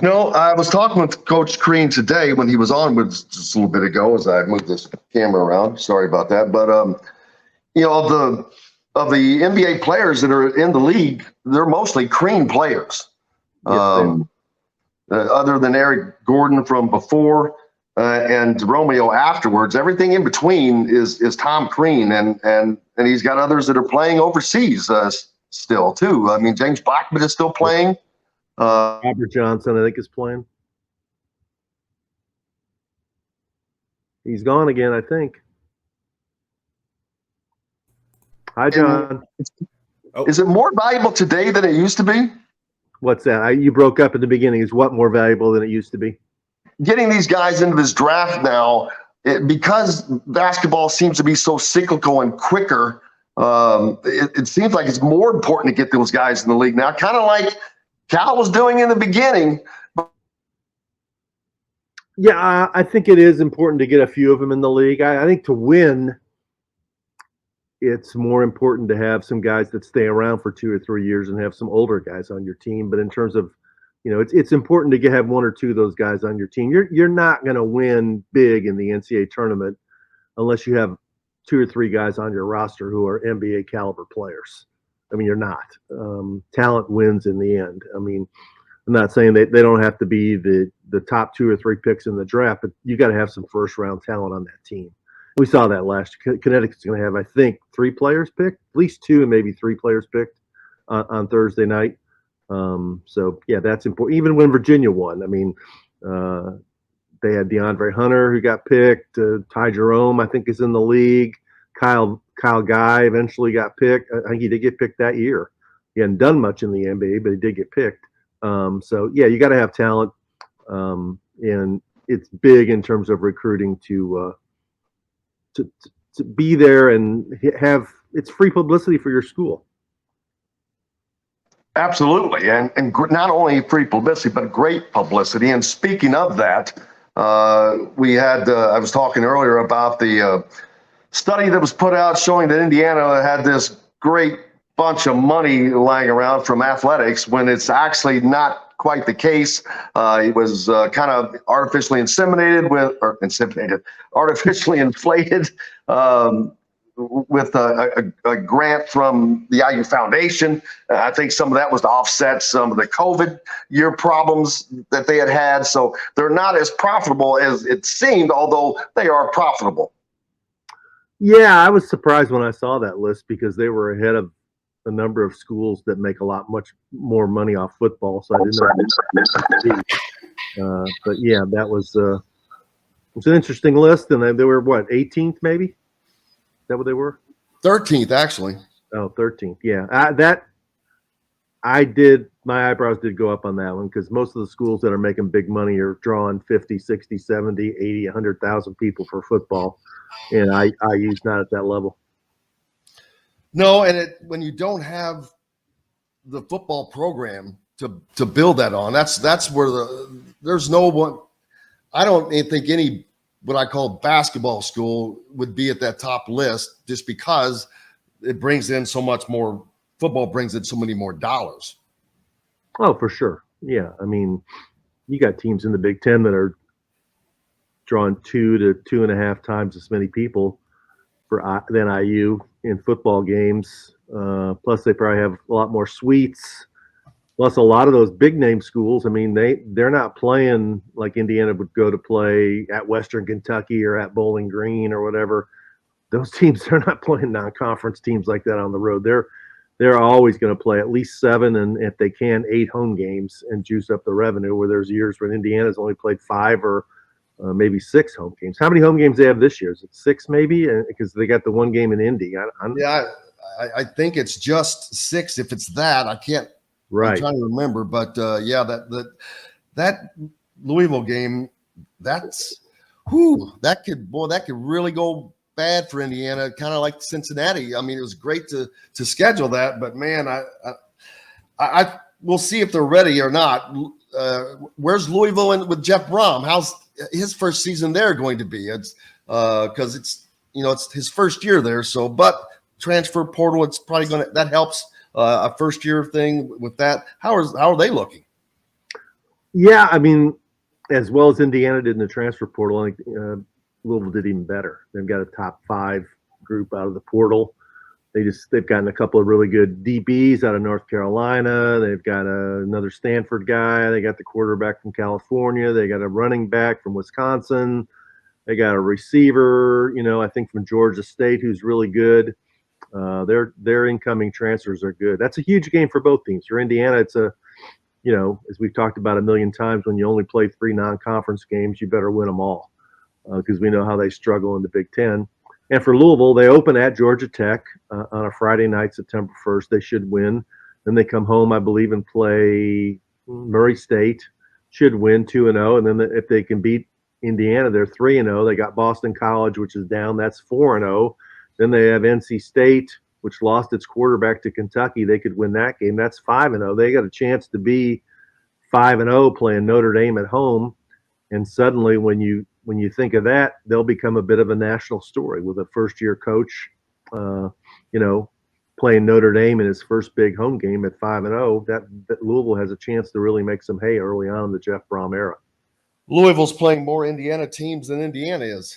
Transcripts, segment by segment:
No, I was talking with Coach Crean today when he was on with us just a little bit ago as I moved this camera around. Sorry about that. But, of the NBA players that are in the league, they're mostly Crean players. Yes, Other than Eric Gordon from before and Romeo afterwards, everything in between is Tom Crean, and he's got others that are playing overseas still too. I mean, James Blackman is still playing. Robert Johnson, I think, is playing. He's gone again, I think. Hi, John. Is it more valuable today than it used to be? What's that? You broke up at the beginning. Is what more valuable than it used to be? Getting these guys into this draft now, because basketball seems to be so cyclical and quicker, it seems like it's more important to get those guys in the league now, kind of like Cal was doing in the beginning. Yeah, I think it is important to get a few of them in the league. I think to win, it's more important to have some guys that stay around for 2 or 3 years and have some older guys on your team. But in terms of, it's important to have 1 or 2 of those guys on your team. You're not going to win big in the NCAA tournament unless you have 2 or 3 guys on your roster who are NBA caliber players. I mean, you're not. Talent wins in the end. I mean, I'm not saying they don't have to be the top 2 or 3 picks in the draft, but you got to have some first round talent on that team. We saw that last year. Connecticut's going to have, I think, 3 players picked, at least 2 and maybe 3 players picked on Thursday night. So, yeah, that's important. Even when Virginia won, I mean, they had DeAndre Hunter who got picked. Ty Jerome, I think, is in the league. Kyle Guy eventually got picked. I think he did get picked that year. He hadn't done much in the NBA, but he did get picked. So, yeah, you got to have talent. And it's big in terms of recruiting to be there and have it's free publicity for your school. Absolutely. And not only free publicity, but great publicity. And speaking of that, we had, I was talking earlier about the study that was put out showing that Indiana had this great bunch of money lying around from athletics when it's actually not quite the case. It was kind of artificially artificially inflated with a grant from the IU Foundation. I think some of that was to offset some of the COVID year problems that they had. So they're not as profitable as it seemed, although they are profitable. Yeah, I was surprised when I saw that list because they were ahead of a number of schools that make much more money off football. So I didn't know. But yeah, that was it's an interesting list, and they were what, 18th maybe? Is that what they were? 13th, actually. Oh, 13th. Yeah, my eyebrows did go up on that one because most of the schools that are making big money are drawing 50, 60, 70, 80, 100,000 people for football, and IU's not at that level. No, and when you don't have the football program to build that on, that's where there's no one. I don't think any what I call basketball school would be at that top list just because it brings in so much more. Football brings in so many more dollars. Oh, for sure. Yeah, I mean, you got teams in the Big Ten that are drawing 2 to 2.5 times as many people than IU in football games. Plus, they probably have a lot more suites. Plus, a lot of those big name schools, I mean, they're not playing like Indiana would go to play at Western Kentucky or at Bowling Green or whatever. Those teams, they're not playing non-conference teams like that on the road. They're always going to play at least 7 and if they can 8 home games and juice up the revenue. Where there's years when Indiana's only played 5 or maybe 6 home games. How many home games they have this year? Is it 6 maybe? Because they got the one game in Indy. I think it's just 6. If it's that, I can't. Right. I'm trying to remember, but that Louisville game, that could really go bad for Indiana, kind of like Cincinnati. I mean, it was great to schedule that, but man, I we'll see if they're ready or not. Where's Louisville with Jeff Brom? How's his first season there going to be? It's because it's his first year there. So, but transfer portal, it's probably that helps a first year thing with that. How are they looking? Yeah, I mean, as well as Indiana did in the transfer portal, I think Louisville did even better. They've got a top 5 group out of the portal. They've gotten a couple of really good DBs out of North Carolina. They've got another Stanford guy. They got the quarterback from California. They got a running back from Wisconsin. They got a receiver, I think from Georgia State, who's really good. Their incoming transfers are good. That's a huge game for both teams. For Indiana, it's as we've talked about a million times, when you only play 3 non-conference games, you better win them all, because we know how they struggle in the Big Ten. And for Louisville, they open at Georgia Tech on a Friday night, September 1st. They should win. Then they come home, I believe, and play Murray State. Should win 2-0. And then if they can beat Indiana, they're 3-0. They got Boston College, which is down. That's 4-0. Then they have NC State, which lost its quarterback to Kentucky. They could win that game. That's 5-0. They got a chance to be 5-0 playing Notre Dame at home. And suddenly, when you think of that, they'll become a bit of a national story with a first-year coach, playing Notre Dame in his first big home game at 5-0. That Louisville has a chance to really make some hay early on in the Jeff Brom era. Louisville's playing more Indiana teams than Indiana is.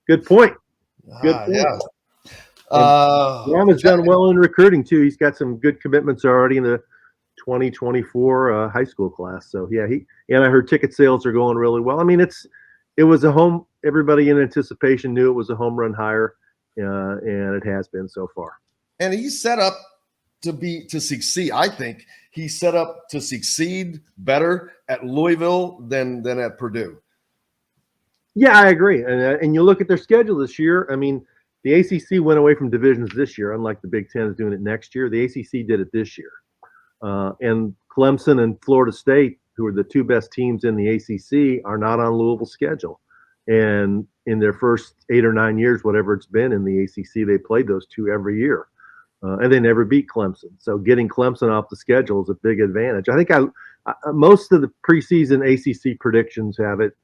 Good point. Good point. Yeah. Brom has done well in recruiting too. He's got some good commitments already in the 2024 high school class. So yeah, I heard ticket sales are going really well. I mean, it was a home. Everybody in anticipation knew it was a home run hire, and it has been so far. And he's set up to succeed. I think he's set up to succeed better at Louisville than at Purdue. Yeah, I agree. And you look at their schedule this year. I mean, the ACC went away from divisions this year, unlike the Big Ten is doing it next year. The ACC did it this year. And Clemson and Florida State, who are the 2 best teams in the ACC, are not on Louisville's schedule. And in their first 8 or 9 years, whatever it's been in the ACC, they played those 2 every year. And they never beat Clemson. So getting Clemson off the schedule is a big advantage. I think most of the preseason ACC predictions have it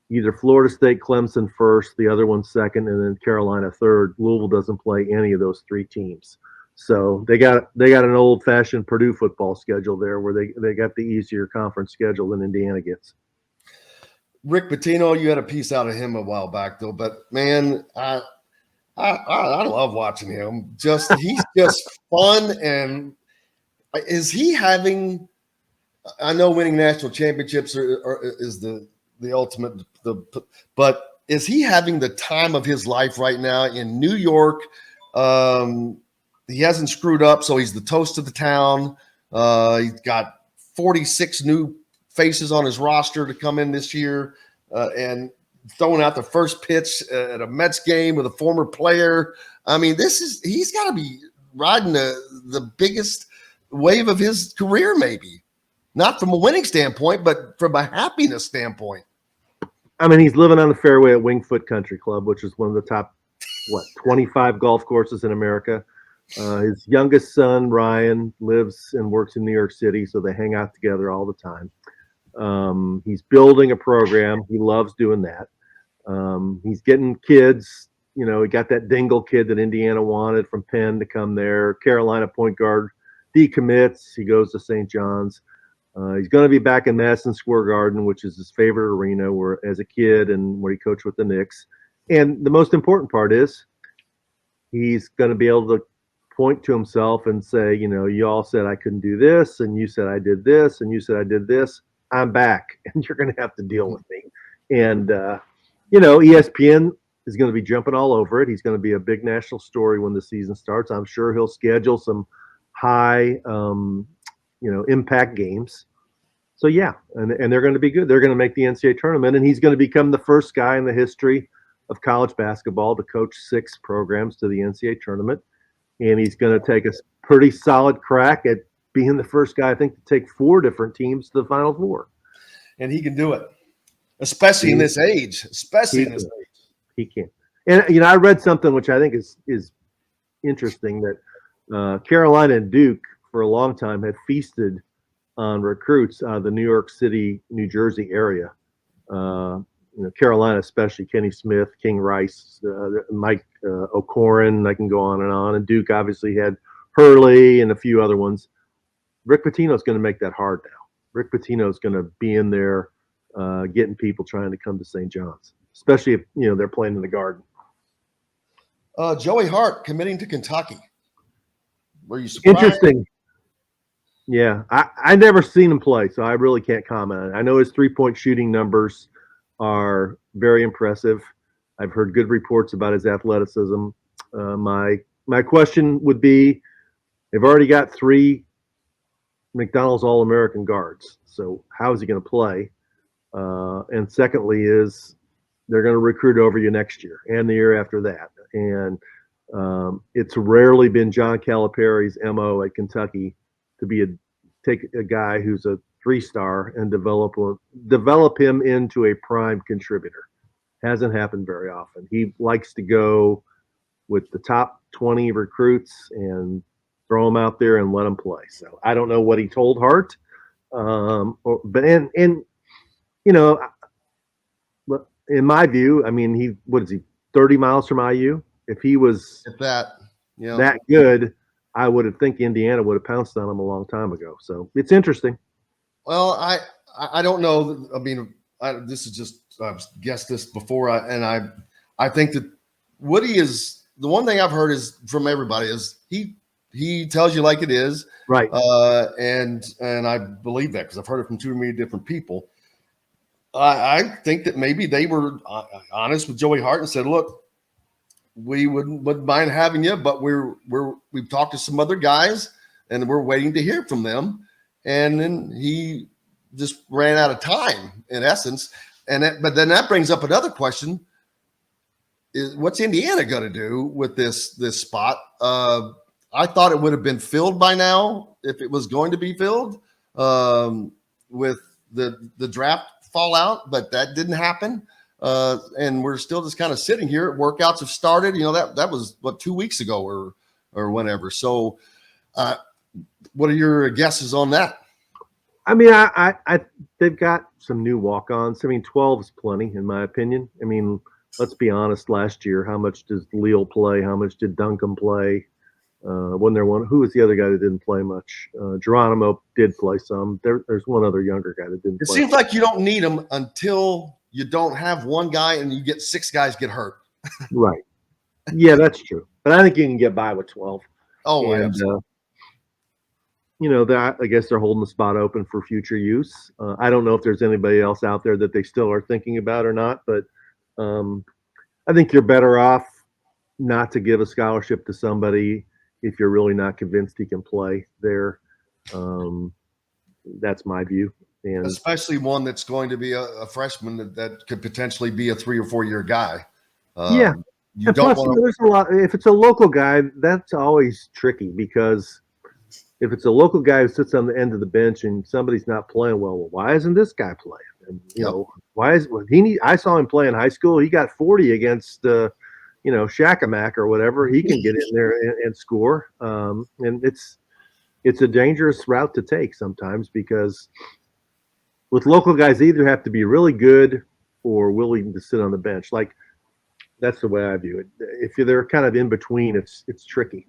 either Florida State, Clemson first, the other one second, and then Carolina third. Louisville doesn't play any of those 3 teams. So they got an old-fashioned Purdue football schedule there, where they got the easier conference schedule than Indiana gets. Rick Pitino, you had a piece out of him a while back, though. But man, I love watching him. He's just fun. And is he having? I know winning national championships is the ultimate. But is he having the time of his life right now in New York? He hasn't screwed up, so he's the toast of the town. He's got 46 new faces on his roster to come in this year, and throwing out the first pitch at a Mets game with a former player. I mean, he's got to be riding the biggest wave of his career, maybe. Not from a winning standpoint, but from a happiness standpoint. I mean, he's living on the fairway at Wingfoot Country Club, which is one of the top, 25 golf courses in America. His youngest son, Ryan, lives and works in New York City, so they hang out together all the time. He's building a program. He loves doing that. He's getting kids. He got that Dingle kid that Indiana wanted from Penn to come there. Carolina point guard decommits. He goes to St. John's. He's going to be back in Madison Square Garden, which is his favorite arena where as a kid and where he coached with the Knicks. And the most important part is he's going to be able to point to himself and say, you all said I couldn't do this, and you said I did this, and you said I did this. I'm back, and you're going to have to deal with me. And, ESPN is going to be jumping all over it. He's going to be a big national story when the season starts. I'm sure he'll schedule some high, impact games. So, yeah, and they're going to be good. They're going to make the NCAA tournament, and he's going to become the first guy in the history of college basketball to coach 6 programs to the NCAA tournament. And he's going to take a pretty solid crack at being the first guy, I think, to take 4 different teams to the Final Four. And he can do it, especially in this age. He can. And, I read something which I think is interesting, that Carolina and Duke for a long time had feasted on recruits out of the New York City, New Jersey area. Carolina especially, Kenny Smith, King Rice, Mike O'Koren, I can go on. And Duke obviously had Hurley and a few other ones. Rick Pitino is going to make that hard now. Rick Pitino is going to be in there getting people trying to come to St. John's, especially if they're playing in the Garden. Joey Hart committing to Kentucky. Were you surprised? Interesting. Yeah, I never seen him play, so I really can't comment. I know his 3-point shooting numbers are very impressive. I've heard good reports about his athleticism. My question would be, they've already got 3 McDonald's All-American guards, so how is he going to play? And secondly is, they're going to recruit over you next year and the year after that. And it's rarely been John Calipari's MO at Kentucky to take a guy who's a 3-star and develop him into a prime contributor. Hasn't happened very often. He likes to go with the top 20 recruits and throw them out there and let them play. So I don't know what he told Hart, but in my view, I mean, what is he, 30 miles from IU? If he was that good, I would think Indiana would have pounced on him a long time ago. So it's interesting. Well, I don't know. I mean, this is just, I've guessed this before, I think that Woody is, the one thing I've heard is from everybody is he tells you like it is, right? And I believe that because I've heard it from too many different people. I think that maybe they were honest with Joey Hart and said, "Look, we wouldn't mind having you, but we've talked to some other guys and we're waiting to hear from them." And then he just ran out of time in essence. But then that brings up another question: is what's Indiana going to do with this spot? I thought it would have been filled by now if it was going to be filled with the draft fallout, but that didn't happen. And we're still just kind of sitting here. Workouts have started. That was 2 weeks ago or whenever. So what are your guesses on that? I mean, I they've got some new walk-ons. I mean, 12 is plenty in my opinion. I mean, let's be honest. Last year, how much does Leal play? How much did Duncan play? Wasn't there one? Who was the other guy that didn't play much? Geronimo did play some. There's one other younger guy that didn't play. It seems like you don't need them until you don't have one guy and you get 6 guys get hurt. Right. Yeah, that's true. But I think you can get by with 12. Oh, and, I guess they're holding the spot open for future use. I don't know if there's anybody else out there that they still are thinking about or not, but I think you're better off not to give a scholarship to somebody if you're really not convinced he can play there. That's my view. And especially one that's going to be a freshman that could potentially be a 3 or 4 year guy. Yeah. You don't plus, there's a lot. If it's a local guy, that's always tricky because if it's a local guy who sits on the end of the bench and somebody's not playing well why isn't this guy playing? And why is I saw him play in high school. He got 40 against Shakamak or whatever. He can get in there and score. And it's a dangerous route to take sometimes because with local guys, they either have to be really good or willing to sit on the bench. Like that's the way I view it. If they're kind of in between, it's tricky.